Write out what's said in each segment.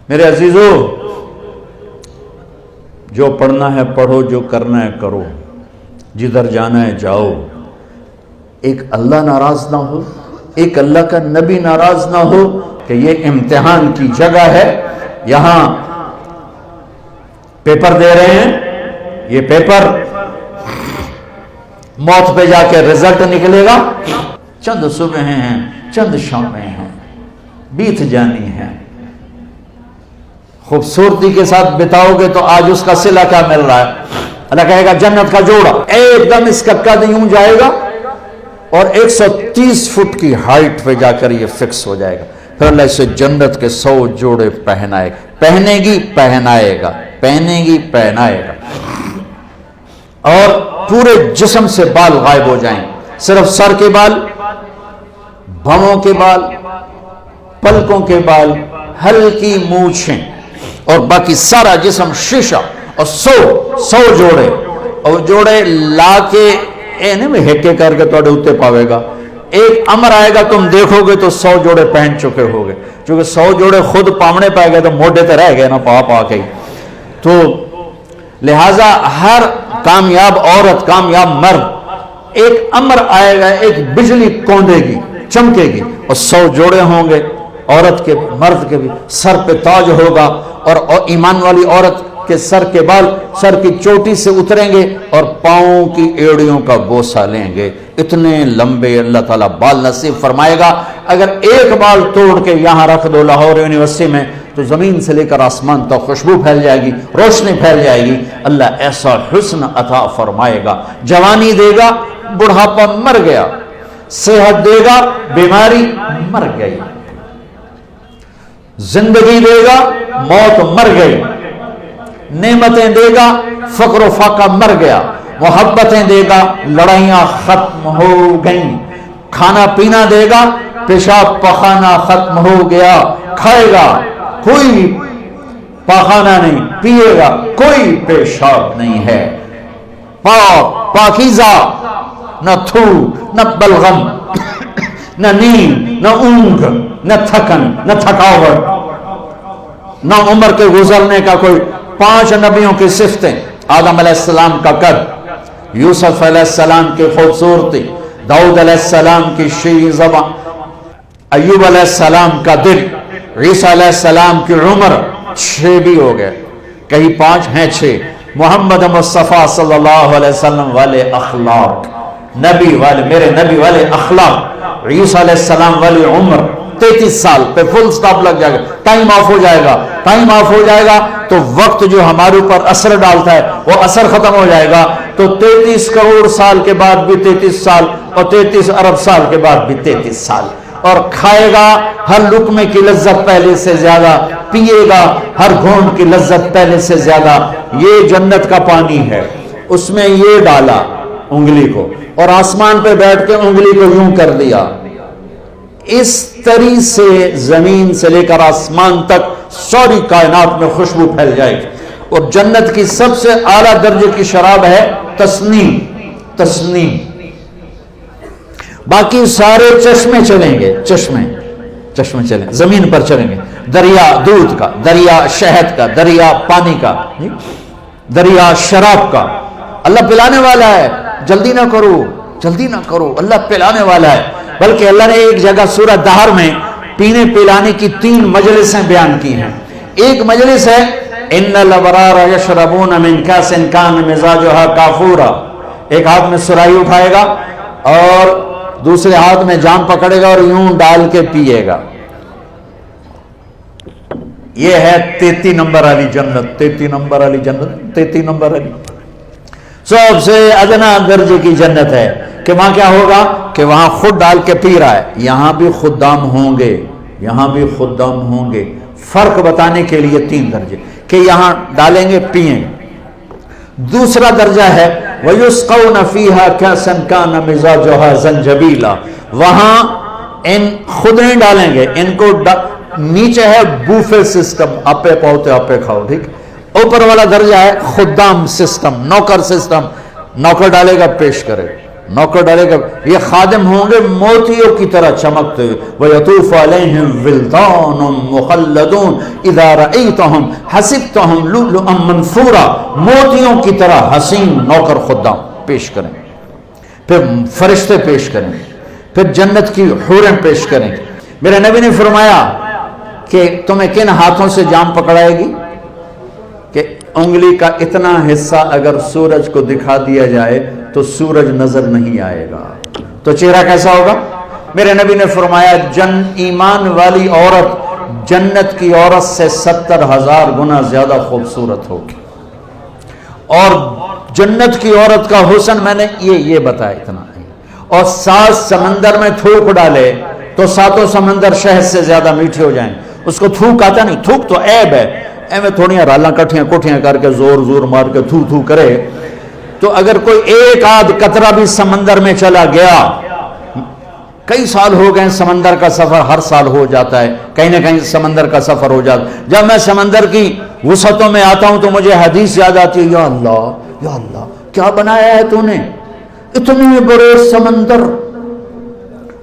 میرے عزیزو، جو پڑھنا ہے پڑھو، جو کرنا ہے کرو، جدھر جانا ہے جاؤ۔ ایک اللہ ناراض نہ ہو، ایک اللہ کا نبی ناراض نہ ہو کہ یہ امتحان کی جگہ ہے، یہاں پیپر دے رہے ہیں، یہ پیپر موت پہ جا کے رزلٹ نکلے گا، چند صبحیں ہیں، چند شامیں ہیں، بیت جانی ہیں۔ خوبصورتی کے ساتھ بتاؤ گے تو آج اس کا صلہ کیا مل رہا ہے؟ اللہ کہے گا جنت کا جوڑا ایک دم اس کا قد یوں جائے گا اور 130 فٹ کی ہائٹ پہ جا کر یہ فکس ہو جائے گا، پھر اللہ اسے جنت کے 100 جوڑے پہنائے گا، پہنے گی پہنائے گا، پہنے گی پہنائے گا، اور پورے جسم سے بال غائب ہو جائیں، صرف سر کے بال، بھووں کے بال، پلکوں کے بال، ہلکی مونچھیں، اور باقی سارا جسم شیشہ، اور 100 جوڑے، اور جوڑے لا کے ہیکے کر کے توڑے ہوتے پاوے گا۔ ایک امر آئے گا تم دیکھو گے تو 100 جوڑے پہن چکے ہوگے، چونکہ 100 جوڑے خود پامنے پائے گئے تو موڈے تے رہ گئے نا پا کے۔ تو لہٰذا ہر کامیاب عورت، کامیاب مرد، ایک امر آئے گا، ایک بجلی کوندے گی، چمکے گی، اور 100 جوڑے ہوں گے، عورت کے مرد کے بھی، سر پہ تاج ہوگا، اور ایمان والی عورت کے سر کے بال سر کی چوٹی سے اتریں گے اور پاؤں کی ایڑیوں کا بوسہ لیں گے، اتنے لمبے اللہ تعالیٰ بال نصیب فرمائے گا۔ اگر ایک بال توڑ کے یہاں رکھ دو لاہور یونیورسٹی میں تو زمین سے لے کر آسمان تک خوشبو پھیل جائے گی، روشنی پھیل جائے گی۔ اللہ ایسا حسن عطا فرمائے گا، جوانی دے گا، بڑھاپا مر گیا، صحت دے گا، بیماری مر گئی، زندگی دے گا، موت مر گئی، نعمتیں دے گا، فقر و فاقہ مر گیا، محبتیں دے گا، لڑائیاں ختم ہو گئیں، کھانا پینا دے گا، پیشاب پخانا ختم ہو گیا، کھائے گا کوئی پاخانہ نہیں، پیے گا کوئی پیشاب نہیں ہے، پاک پاکیزہ، نہ تھو نہ بلغم، نہ نیند نہ اونگ نہ تھکن نہ تھکاوٹ، نہ عمر کے گزرنے کا کوئی۔ 5 نبیوں کی صفتیں، آدم علیہ السلام کا قد، یوسف علیہ السلام کی خوبصورتی، داؤد علیہ السلام کی شیریں زبان، ایوب علیہ السلام کا دل، عیسیٰ علیہ السلام کی عمر، 6 بھی ہو گئے، کہیں 5 ہیں 6، محمد مصطفیٰ صلی اللہ علیہ وسلم والے اخلاق، نبی والے، میرے نبی والے اخلاق، عیسیٰ علیہ السلام والی عمر 33 سال پہ فل سٹاپ لگ جائے گا، ٹائم آف ہو جائے گا، ٹائم آف ہو جائے گا تو وقت جو ہمارے اوپر اثر ڈالتا ہے وہ اثر ختم ہو جائے گا، تو 33 کروڑ سال کے بعد بھی 33 سال، اور 33 ارب سال کے بعد بھی 33 سال، اور کھائے گا ہر لقمے کی لذت پہلے سے زیادہ، پیے گا ہر گھونٹ کی لذت پہلے سے زیادہ۔ یہ جنت کا پانی ہے، اس میں یہ ڈالا انگلی کو، اور آسمان پہ بیٹھ کے انگلی کو یوں کر دیا، اس طرح سے زمین سے لے کر آسمان تک ساری کائنات میں خوشبو پھیل جائے گی۔ اور جنت کی سب سے اعلیٰ درجے کی شراب ہے تسنیم، تسنیم۔ باقی سارے چشمے چلیں گے، چشمے چلیں، زمین پر چلیں گے، دریا دودھ کا، دریا شہد کا، دریا پانی کا، دریا شراب کا۔ اللہ پلانے والا ہے، جلدی نہ کرو، جلدی نہ کرو، اللہ پلانے والا ہے۔ بلکہ اللہ نے ایک جگہ سورہ دہر میں پینے پلانے کی 3 مجلسیں بیان کی ہیں۔ ایک مجلس ہے ان الابرار یشربون من کاس کان مزاجها کافورا، ایک ہاتھ میں سرائی اٹھائے گا اور دوسرے ہاتھ میں جام پکڑے گا اور یوں ڈال کے پیے گا۔ یہ ہے 33 نمبر والی جنت، 33 نمبر والی جنت، 33 نمبر والی سب سے ادنا درجے کی جنت ہے کہ وہاں کیا ہوگا کہ وہاں خود ڈال کے پی رہا ہے، یہاں بھی خدام ہوں گے، یہاں بھی خدام ہوں گے۔ فرق بتانے کے لیے 3 درجے کہ یہاں ڈالیں گے پئیں گے۔ دوسرا درجہ ہے وَيُسْقَوْنَ فِيهَا كَأْسًا كَانَ مِزَاجُهَا زَنْجَبِيلًا، وہاں ان خود نہیں ڈالیں گے، ان کو نیچے ہے بوفے سسٹم، آپے پہوتے آپے کھاؤ، ٹھیک۔ اوپر والا درجہ ہے خدام سسٹم، نوکر سسٹم، نوکر ڈالے گا پیش کرے، نوکر ڈالے گا. یہ خادم ہوں گے موتیوں کی طرح چمکتے ہوئے. وَيَطُوفُ عَلَيْهِمْ وِلْدَانٌ مُخَلَّدُونَ اِذَا رَأَيْتَهُمْ حَسِبْتَهُمْ لُؤْلُؤًا مَنْثُورًا. موتیوں کی طرح حسین نوکر خدام پیش کریں. پھر فرشتے پیش کریں. پھر جنت کی حوریں پیش کریں. میرے نبی نے فرمایا کہ تمہیں کن ہاتھوں سے جام پکڑائے گی کہ انگلی کا اتنا حصہ اگر سورج کو دکھا دیا جائے تو سورج نظر نہیں آئے گا. تو چہرہ کیسا ہوگا؟ میرے نبی نے فرمایا ایمان والی عورت جنت کی عورت سے 70,000 گنا زیادہ خوبصورت ہوگی. اور جنت کی عورت کا حسن میں نے یہ بتایا اتنا. اور 7 سمندر میں تھوک ڈالے تو 7 سمندر شہد سے زیادہ میٹھے ہو جائیں. اس کو تھوک آتا نہیں. تھوک تو عیب ہے. ایویں تھوڑیاں رالاں کٹھیاں کوٹھیاں کر کے زور مار کے تھو کرے تو اگر کوئی ایک آدھ قطرہ بھی سمندر میں چلا گیا. کئی سال ہو گئے سمندر کا سفر ہر سال ہو جاتا ہے. کہیں نہ کہیں سمندر کا سفر ہو جاتا. جب میں سمندر کی وسعتوں میں آتا ہوں تو مجھے حدیث یاد آتی ہے. یا اللہ کیا بنایا ہے تو نے اتنے بڑے سمندر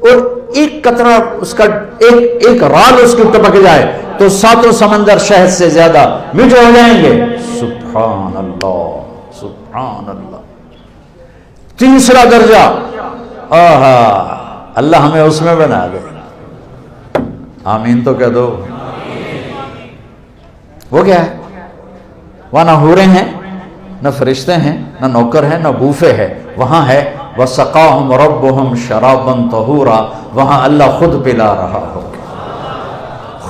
اور ایک قطرہ اس کا ایک رال اس کی ٹپک جائے تو 7 سمندر شہد سے زیادہ میٹھے ہو جائیں گے. سبحان اللہ سبحان اللہ. تیسرا درجہ اللہ ہمیں اس میں بنا دے. آمین تو کہہ دو. وہ کیا ہے؟ وہاں نہ حوریں ہیں نہ فرشتے ہیں نہ نوکر ہیں نہ بوفے ہے. وہاں ہے وَسَقَاهُمْ رَبُّهُمْ شَرَابًا طَهُورًا. وہاں اللہ خود پلا رہا ہوگا.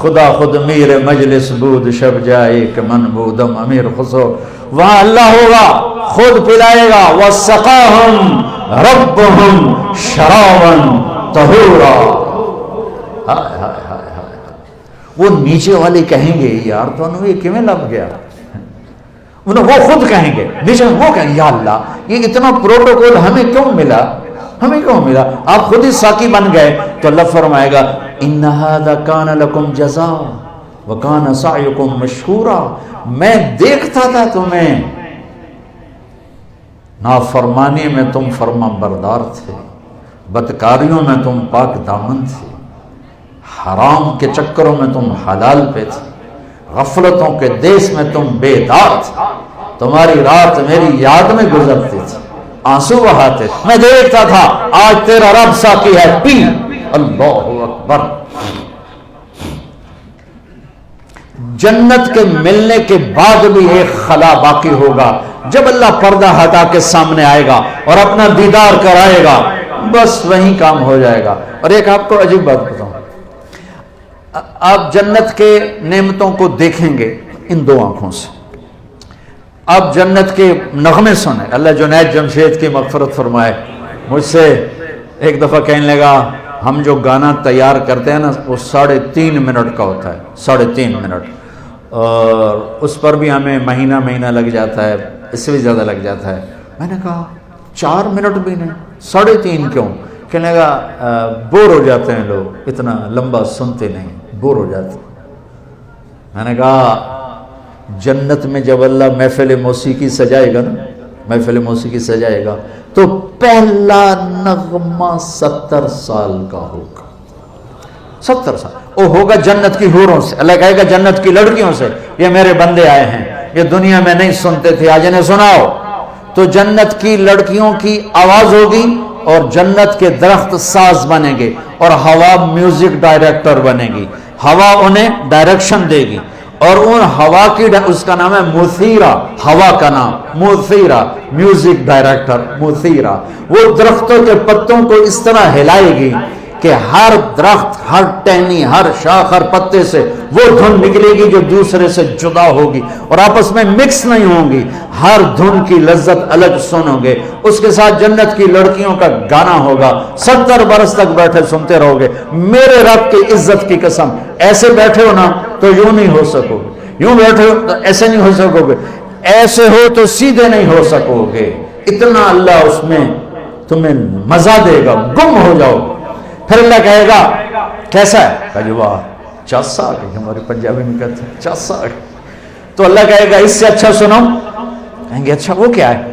خدا خود میر مجلس بود شب جائے کہ من بودم امیر خسو. وہاں اللہ ہوگا خود پلائے گا. وَسَقَاهُمْ رَبُّهُمْ شَرَابًا طَهُورًا. وہ نیچے والے کہیں گے یار تو یہ کیوں لگ گیا. وہ خود کہیں گے نیچے وہ کہیں گے یا اللہ یہ اتنا پروٹوکول ہمیں کیوں ملا. آپ خود ہی ساقی بن گئے تو اللہ فرمائے گا ان ھذا کان لکم جزاء وکان سعیکم مشکورا. میں دیکھتا تھا تمہیں نافرمانی میں تم فرما بردار تھے, بدکاریوں میں تم پاک دامن تھے, حرام کے چکروں میں تم حلال پہ تھے, غفلتوں کے دیس میں تم بیدار تھے, تمہاری رات میری یاد میں گزرتی تھی, آنسو بہاتے تھے, میں دیکھتا تھا. آج تیرا رب ساقی ہے, پی. اللہ اکبر. جنت کے ملنے کے بعد بھی ایک خلا باقی ہوگا. جب اللہ پردہ ہٹا کے سامنے آئے گا اور اپنا دیدار کرائے گا بس وہیں کام ہو جائے گا. اور ایک آپ کو عجیب بات بتاؤں, آپ جنت کے نعمتوں کو دیکھیں گے ان 2 آنکھوں سے. آپ جنت کے نغمے سنیں. اللہ جنید جمشید کی مغفرت فرمائے. مجھ سے ایک دفعہ کہنے لگا ہم جو گانا تیار کرتے ہیں نا وہ 3.5 منٹ کا ہوتا ہے, 3.5 منٹ, اور اس پر بھی ہمیں مہینہ لگ جاتا ہے, اس سے بھی زیادہ لگ جاتا ہے. میں نے کہا 4 منٹ بھی نہیں, 3.5 کیوں؟ کہنے لگا بور ہو جاتے ہیں لوگ, اتنا لمبا سنتے نہیں, بور ہو جاتے. میں نے کہا جنت میں جب اللہ محفل موسیقی سجائے گا نا, محفل موسیقی سجائے گا تو پہلا نغمہ 70 سال کا ہوگا. 70 سال وہ ہوگا جنت کی حوروں سے. اللہ کہے گا جنت کی لڑکیوں سے یہ میرے بندے آئے ہیں, یہ دنیا میں نہیں سنتے تھے, آج انہیں سناؤ. تو جنت کی لڑکیوں کی آواز ہوگی اور جنت کے درخت ساز بنے گے اور ہوا میوزک ڈائریکٹر بنے گی. ہوا انہیں ڈائریکشن دے گی اور ان ہوا کی اس کا نام ہے مثیرہ. ہوا کا نام مثیرہ, میوزک ڈائریکٹر مثیرہ. وہ درختوں کے پتوں کو اس طرح ہلائے گی کہ ہر درخت, ہر ٹہنی, ہر شاخ, ہر پتے سے وہ دھن نکلے گی جو دوسرے سے جدا ہوگی اور آپس میں مکس نہیں ہوں گی. ہر دھن کی لذت الگ سنو گے. اس کے ساتھ جنت کی لڑکیوں کا گانا ہوگا. 70 برس تک بیٹھے سنتے رہو گے. میرے رب کی عزت کی قسم, ایسے بیٹھے ہو نا تو یوں نہیں ہو سکو گے, یوں بیٹھے ہو تو ایسے نہیں ہو سکو گے, ایسے ہو تو سیدھے نہیں ہو سکو گے. اتنا اللہ اس میں تمہیں مزہ دے گا, گم ہو جاؤ. پھر اللہ کہے گا کیسا ہے؟ کہا جی واہ چاسا آ گئی, ہمارے پنجابی میں کہتے ہیں چاسا آ گئی. تو اللہ کہے گا اس سے اچھا سنو. کہیں گے اچھا وہ کیا ہے؟